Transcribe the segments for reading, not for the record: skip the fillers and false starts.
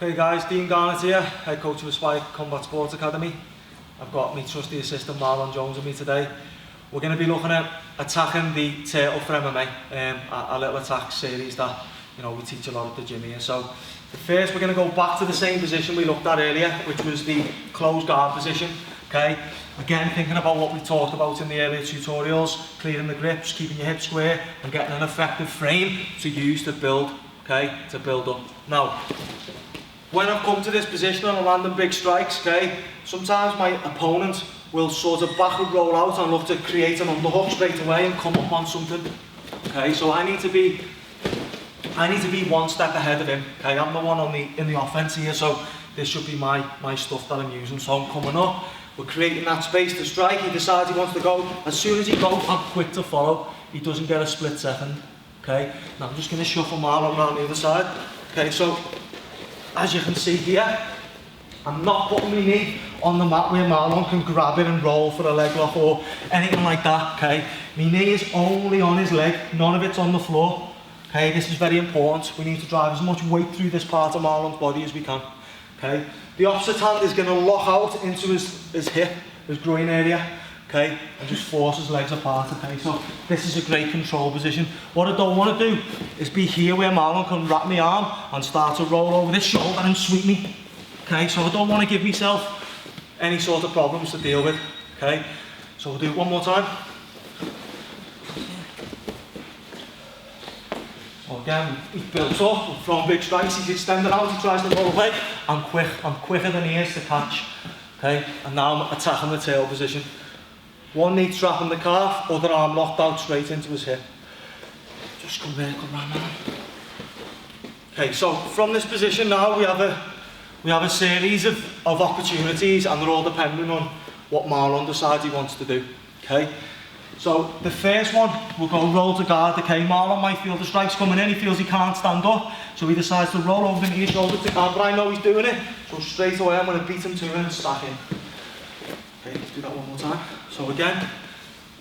Okay guys, Dean Garnett here, head coach of Aspire Combat Sports Academy. I've got my trusty assistant Marlon Jones with me today. We're going to be looking at attacking the turtle for MMA, a little attack series that we teach a lot at the gym here. So first we're going to go back to the same position we looked at earlier, which was the closed guard position. Okay, again thinking about what we talked about in the earlier tutorials, clearing the grips, keeping your hips square and getting an effective frame to use to build, to build up. Now, when I've come to this position and I'm landing big strikes, sometimes my opponent will sort of backward roll out and look to create an underhook straight away and come up on something. So I need to be one step ahead of him. I'm the one in the offense here, so this should be my stuff that I'm using. So I'm coming up, we're creating that space to strike. He decides he wants to go. As soon as he goes, I'm quick to follow. He doesn't get a split second. Now I'm just going to shuffle Marlon around the other side. So as you can see here, I'm not putting my knee on the mat where Marlon can grab it and roll for a leg lock or anything like that. My knee is only on his leg, none of it's on the floor. This is very important. We need to drive as much weight through this part of Marlon's body as we can. The opposite hand is going to lock out into his hip, his groin area, and just force his legs apart. So this is a great control position. What I don't want to do is be here where Marlon can wrap my arm and start to roll over this shoulder and sweep me. So I don't want to give myself any sort of problems to deal with. So we'll do it one more time. So again, we've built up, we're throwing big strikes, he's extended out, he tries to roll away. I'm quicker than he is to catch. And now I'm attacking the tail position. One knee trapping the calf, other arm locked out straight into his hip. Just come there, come round now. So from this position now we have a series of opportunities, and they're all depending on what Marlon decides he wants to do. So the first one, we'll go roll to guard. Marlon might feel the strikes coming in, he feels he can't stand up, so he decides to roll over the knee, shoulder to guard, but I know he's doing it, so straight away I'm going to beat him to it and stack him. Let's do that one more time. So again,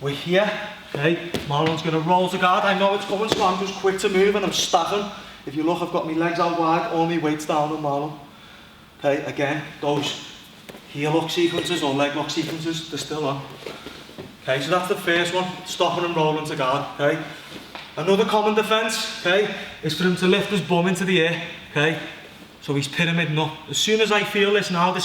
we're here, Marlon's going to roll to guard. I know it's coming, so I'm just quick to move and I'm stacking. If you look, I've got my legs out wide, all my weight's down on Marlon. Again, those heel lock sequences or leg lock sequences, they're still on. So that's the first one, stopping and rolling to guard. Another common defence, is for him to lift his bum into the air. So he's pyramiding up. As soon as I feel this now, it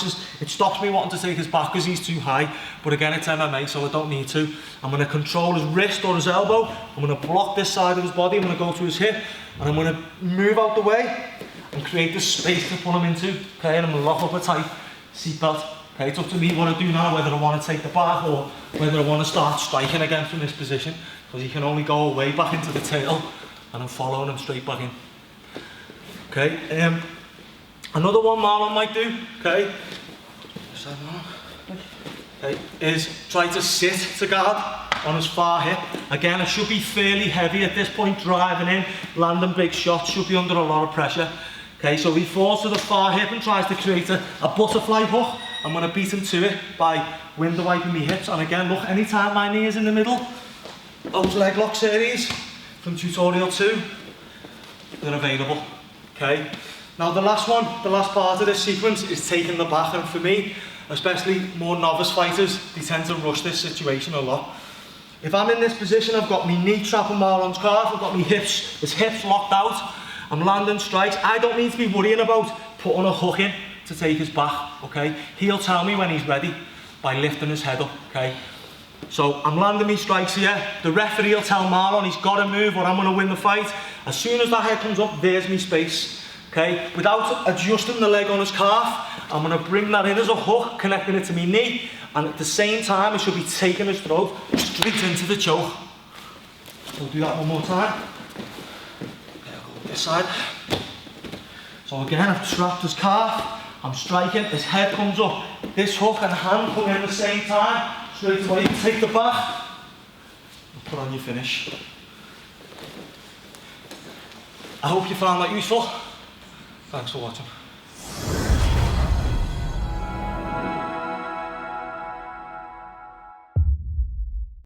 stops me wanting to take his back because he's too high. But again, it's MMA, so I don't need to. I'm going to control his wrist or his elbow. I'm going to block this side of his body. I'm going to go to his hip. And I'm going to move out the way and create the space to pull him into. And I'm going to lock up a tight seatbelt. It's up to me what I do now, whether I want to take the back or whether I want to start striking again from this position. Because he can only go way back into the tail. And I'm following him straight back in. Another one Marlon might do, is try to sit to guard on his far hip. Again, it should be fairly heavy at this point, driving in, landing big shots, should be under a lot of pressure. So he falls to the far hip and tries to create a butterfly hook. I'm going to beat him to it by window wiping my hips. And again, look, anytime my knee is in the middle, those leg lock series from tutorial 2, they're available. Now the last part of this sequence is taking the back, and for me, especially more novice fighters, they tend to rush this situation a lot. If I'm in this position, I've got my knee trapping Marlon's calf, I've got his hips locked out, I'm landing strikes, I don't need to be worrying about putting a hook in to take his back, He'll tell me when he's ready by lifting his head up, So I'm landing my strikes here, the referee will tell Marlon he's got to move or I'm going to win the fight. As soon as that head comes up, there's my space. Without adjusting the leg on his calf, I'm going to bring that in as a hook, connecting it to my knee, and at the same time, I should be taking his throat straight into the choke. We'll do that one more time. I'll go this side. So again, I've trapped his calf, I'm striking, his head comes up, this hook and hand come in at the same time, straight away, take the back, and put on your finish. I hope you found that useful. Thanks for watching.